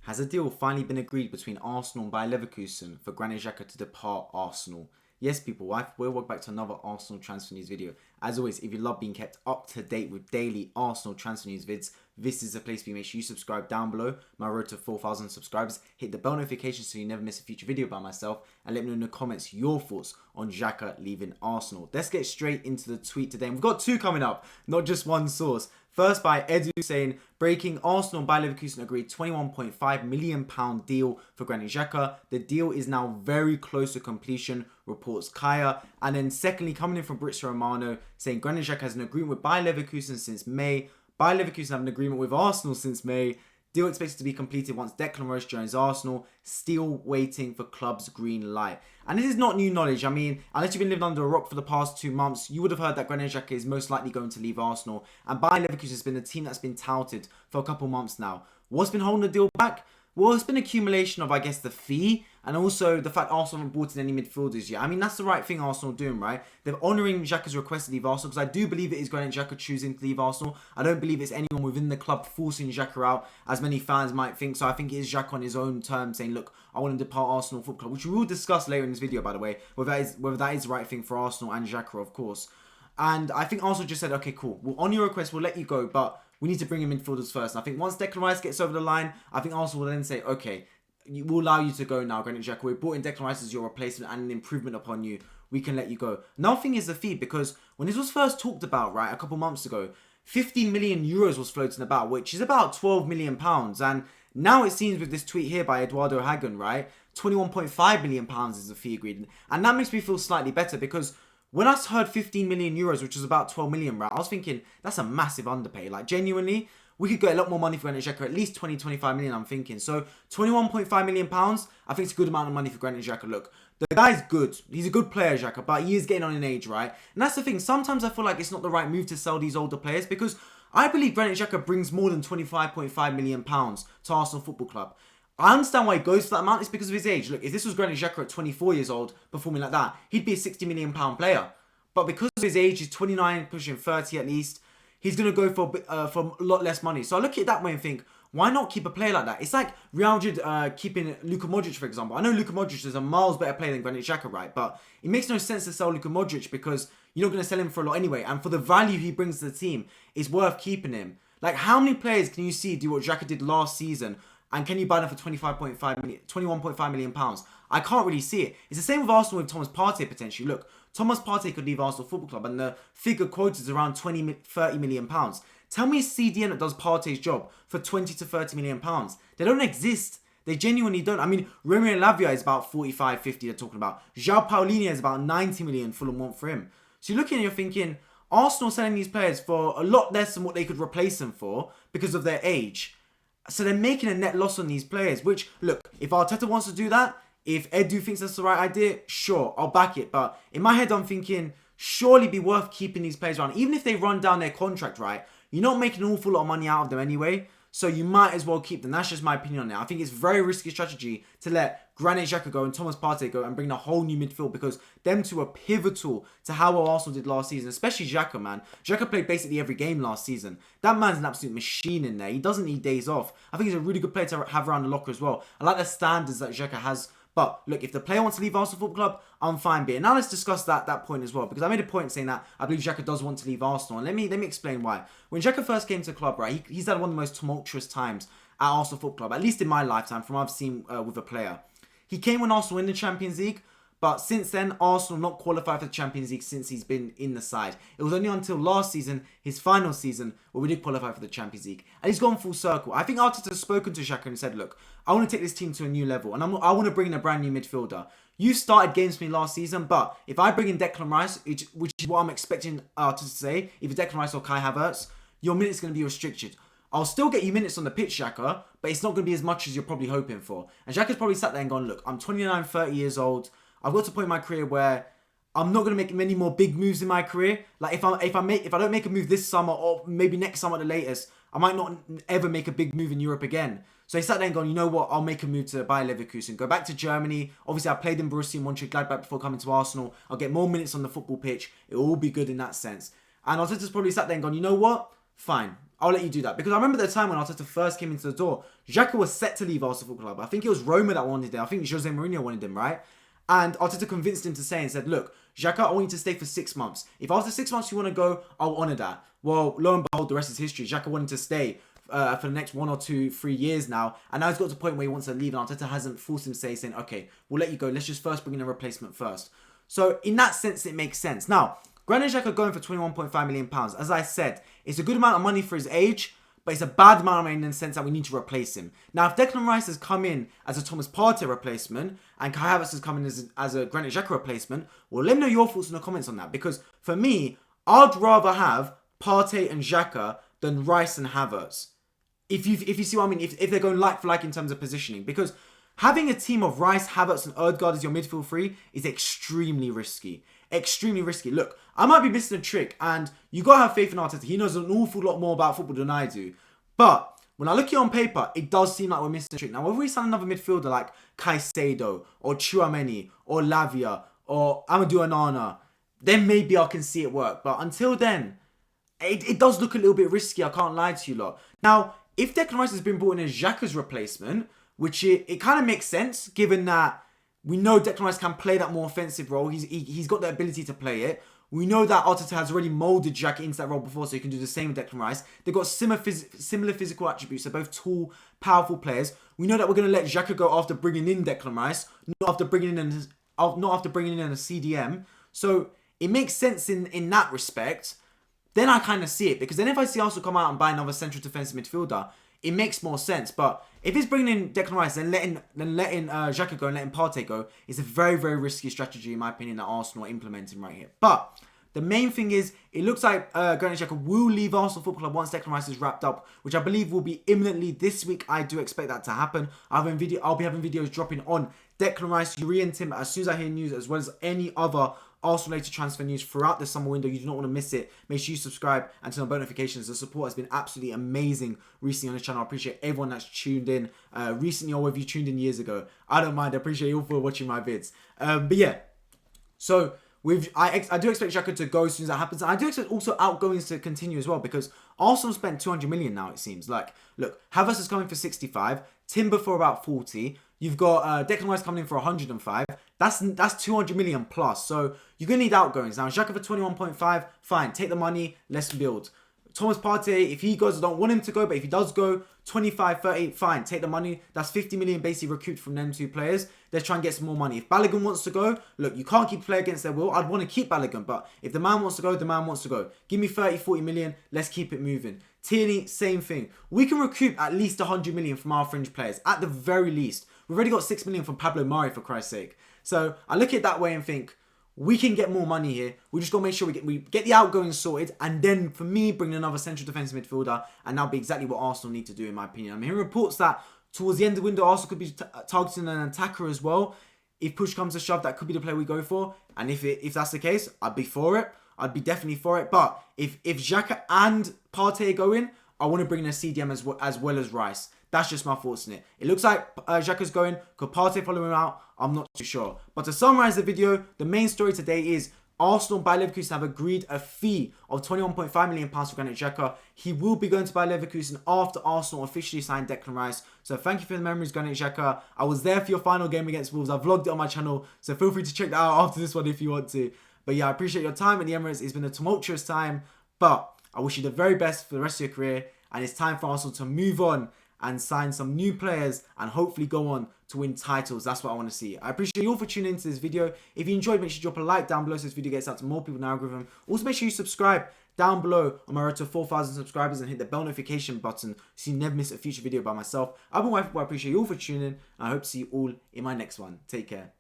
Has a deal finally been agreed between Arsenal and Bayer Leverkusen for Granit Xhaka to depart Arsenal? Yes, people, welcome back to another Arsenal transfer news video. As always, if you love being kept up to date with daily Arsenal transfer news vids, this is the place for you. Make sure you subscribe down below. My road to 4,000 subscribers. Hit the bell notification so you never miss a future video by myself. And let me know in the comments your thoughts on Xhaka leaving Arsenal. Let's get straight into the tweet today. And we've got two coming up, not just one source. First by Edu saying, breaking, Arsenal and Bayer Leverkusen agreed £21.5 million deal for Granit Xhaka. The deal is now very close to completion, reports Kaya. And then secondly, coming in from Britz Romano, saying Granit Xhaka has an agreement with Bayer Leverkusen since May. Bayer Leverkusen have an agreement with Arsenal since May. Deal expected to be completed once Declan Rice joins Arsenal. Still waiting for club's green light. And this is not new knowledge. I mean, unless you've been living under a rock for the past 2 months, you would have heard that Granit Xhaka is most likely going to leave Arsenal. And Bayer Leverkusen has been the team that's been touted for a couple months now. What's been holding the deal back? Well, it's been an accumulation of, I guess, the fee and also the fact Arsenal haven't brought in any midfielders yet. I mean, that's the right thing Arsenal are doing, right? They're honouring Xhaka's request to leave Arsenal because I do believe it is Granit Xhaka choosing to leave Arsenal. I don't believe it's anyone within the club forcing Xhaka out, as many fans might think. So I think it is Xhaka on his own terms saying, look, I want to depart Arsenal Football Club, which we will discuss later in this video, by the way, whether that is the right thing for Arsenal and Xhaka, of course. And I think Arsenal just said, okay, cool. Well, on your request, we'll let you go, but we need to bring in midfielders first. And I think once Declan Rice gets over the line, I think Arsenal will then say, okay, we'll allow you to go now, Granit Xhaka. We brought in Declan Rice as your replacement and an improvement upon you. We can let you go. Another thing is the fee, because when this was first talked about, right, a couple months ago, 50 million euros was floating about, which is about 12 million pounds. And now it seems with this tweet here by Eduardo Hagen, right, 21.5 million pounds is the fee agreed. And that makes me feel slightly better because when I heard 15 million euros, which was about 12 million, right, I was thinking that's a massive underpay. Like, genuinely, we could get a lot more money for Granit Xhaka, at least 25 million, I'm thinking. So, 21.5 million pounds, I think it's a good amount of money for Granit Xhaka. Look, the guy's good. He's a good player, Xhaka, but he is getting on in age, right? And that's the thing. Sometimes I feel like it's not the right move to sell these older players because I believe Granit Xhaka brings more than 25.5 million pounds to Arsenal Football Club. I understand why he goes for that amount. It's because of his age. Look, if this was Granit Xhaka at 24 years old, performing like that, he'd be a 60 million pound player. But because of his age, he's 29, pushing 30 at least, he's going to go for a lot less money. So I look at it that way and think, why not keep a player like that? It's like Real Madrid keeping Luka Modric, for example. I know Luka Modric is a miles better player than Granit Xhaka, right? But it makes no sense to sell Luka Modric because you're not going to sell him for a lot anyway. And for the value he brings to the team, it's worth keeping him. Like, how many players can you see do what Xhaka did last season? And can you buy them for 21.5 million pounds? I can't really see it. It's the same with Arsenal with Thomas Partey potentially. Look, Thomas Partey could leave Arsenal Football Club and the figure quoted is around 30 million pounds. Tell me a CDM that does Partey's job for 20 to 30 million pounds. They don't exist. They genuinely don't. I mean, Romeo Lavia is about 45, 50 they're talking about. João Paulinho is about 90 million Fulham want for him. So you're looking and you're thinking, Arsenal selling these players for a lot less than what they could replace them for because of their age. So they're making a net loss on these players, which, look, if Arteta wants to do that, if Edu thinks that's the right idea, sure, I'll back it. But in my head, I'm thinking, surely be worth keeping these players around. Even if they run down their contract, right? You're not making an awful lot of money out of them anyway. So you might as well keep them. That's just my opinion on it. I think it's very risky strategy to let Granit Xhaka go and Thomas Partey go and bring a whole new midfield because them two are pivotal to how well Arsenal did last season, especially Xhaka, man. Xhaka played basically every game last season. That man's an absolute machine in there. He doesn't need days off. I think he's a really good player to have around the locker as well. I like the standards that Xhaka has. But look, if the player wants to leave Arsenal Football Club, I'm fine with it. Now let's discuss that point as well. Because I made a point saying that I believe Xhaka does want to leave Arsenal. And let me explain why. When Xhaka first came to the club, right, he's had one of the most tumultuous times at Arsenal Football Club. At least in my lifetime, from what I've seen with a player. He came when Arsenal win the Champions League. But since then, Arsenal not qualified for the Champions League since he's been in the side. It was only until last season, his final season, where we did qualify for the Champions League. And he's gone full circle. I think Arteta has spoken to Xhaka and said, look, I want to take this team to a new level. And I want to bring in a brand new midfielder. You started games for me last season, but if I bring in Declan Rice, which is what I'm expecting Arteta to say, either Declan Rice or Kai Havertz, your minutes are going to be restricted. I'll still get you minutes on the pitch, Xhaka, but it's not going to be as much as you're probably hoping for. And Xhaka's probably sat there and gone, look, I'm 29, 30 years old. I've got to a point in my career where I'm not going to make many more big moves in my career. Like if I don't make a move this summer or maybe next summer at the latest, I might not ever make a big move in Europe again. So he sat there and gone, you know what, I'll make a move to Bayer Leverkusen. Go back to Germany. Obviously, I played in Borussia Mönchengladbach before coming to Arsenal. I'll get more minutes on the football pitch. It will all be good in that sense. And Arteta's probably sat there and gone, you know what, fine. I'll let you do that. Because I remember the time when Arteta first came into the door, Xhaka was set to leave Arsenal Football Club. I think it was Roma that wanted him. I think Jose Mourinho wanted him, right? And Arteta convinced him to stay and said, look, Xhaka, I want you to stay for 6 months. If after 6 months you want to go, I'll honour that. Well, lo and behold, the rest is history. Xhaka wanted to stay for the next 1 or 2, 3 years now. And now he's got to the point where he wants to leave. And Arteta hasn't forced him to stay, saying, okay, we'll let you go. Let's just first bring in a replacement first. So in that sense, it makes sense. Now, Granit Xhaka going for £21.5 million. As I said, it's a good amount of money for his age, but it's a bad amount of money in the sense that we need to replace him. Now, if Declan Rice has come in as a Thomas Partey replacement and Kai Havertz has come in as a Granit Xhaka replacement, well, let me know your thoughts in the comments on that. Because for me, I'd rather have Partey and Xhaka than Rice and Havertz. If you see what I mean, if they're going like for like in terms of positioning. Because having a team of Rice, Havertz and Ødegaard as your midfield three is extremely risky. Extremely risky. Look, I might be missing a trick, and you got to have faith in Arteta. He knows an awful lot more about football than I do. But when I look at it on paper, it does seem like we're missing a trick. Now, whether we sign another midfielder like Caicedo or Tchouaméni or Lavia or Amadou Onana, then maybe I can see it work. But until then, it does look a little bit risky. I can't lie to you lot. Now, if Declan Rice has been brought in as Xhaka's replacement, which it kind of makes sense, given that we know Declan Rice can play that more offensive role. He's got the ability to play it. We know that Arteta has already moulded Xhaka into that role before, so he can do the same with Declan Rice. They've got similar physical attributes. They're both tall, powerful players. We know that we're going to let Xhaka go after bringing in Declan Rice, not after bringing in a CDM. So it makes sense in that respect. Then I kind of see it, because then if I see Arsenal come out and buy another central defensive midfielder, it makes more sense. But if it's bringing in Declan Rice and letting Xhaka go and letting Partey go, it's a very, very risky strategy, in my opinion, that Arsenal are implementing right here. But the main thing is, it looks like Granit Xhaka will leave Arsenal Football Club once Declan Rice is wrapped up, which I believe will be imminently this week. I do expect that to happen. I'll be having videos dropping on Declan Rice, Yuri and Tim as soon as I hear news, as well as any other Arsenal-related transfer news throughout the summer window. You do not want to miss it. Make sure you subscribe and turn on notifications. The support has been absolutely amazing recently on this channel. I appreciate everyone that's tuned in recently, or whether you tuned in years ago. I don't mind. I appreciate you all for watching my vids. But yeah, so I do expect Xhaka to go as soon as that happens. And I do expect also outgoings to continue as well, because Arsenal spent 200 million now, it seems. Like, look, Havertz is coming for 65, Timber for about 40. You've got Declan Rice coming in for 105. That's 200 million plus. So you're going to need outgoings. Now, Xhaka for 21.5, fine. Take the money. Let's build. Thomas Partey, if he goes, I don't want him to go, but if he does go, 25, 30, fine. Take the money. That's 50 million basically recouped from them two players. Let's try and get some more money. If Balogun wants to go, look, you can't keep a player against their will. I'd want to keep Balogun, but if the man wants to go, the man wants to go. Give me 30, 40 million. Let's keep it moving. Tierney, same thing. We can recoup at least 100 million from our fringe players, at the very least. We've already got 6 million from Pablo Mari, for Christ's sake. So I look at it that way and think, we can get more money here. We just got to make sure we get the outgoings sorted. And then, for me, bring another central defensive midfielder. And that'll be exactly what Arsenal need to do, in my opinion. I'm hearing reports that towards the end of the window, Arsenal could be targeting an attacker as well. If push comes to shove, that could be the player we go for. And if that's the case, I'd be for it. I'd be definitely for it. But if Xhaka and Partey go in, I want to bring in a CDM as well as Rice. That's just my thoughts on it. It looks like Xhaka's going. Could Partey follow him out? I'm not too sure. But to summarize the video, the main story today is Arsenal, Bayer Leverkusen have agreed a fee of £21.5 million for Granit Xhaka. He will be going to Bayer Leverkusen after Arsenal officially signed Declan Rice. So thank you for the memories, Granit Xhaka. I was there for your final game against Wolves. I vlogged it on my channel. So feel free to check that out after this one if you want to. But yeah, I appreciate your time in the Emirates. It's been a tumultuous time. But I wish you the very best for the rest of your career. And it's time for Arsenal to move on and sign some new players and hopefully go on to win titles. That's what I want to see. I appreciate you all for tuning into this video. If you enjoyed, make sure you drop a like down below so this video gets out to more people in the algorithm. Also, make sure you subscribe down below on my road to 4,000 subscribers and hit the bell notification button so you never miss a future video by myself. I've been Wife. I appreciate you all for tuning in. I hope to see you all in my next one. Take care.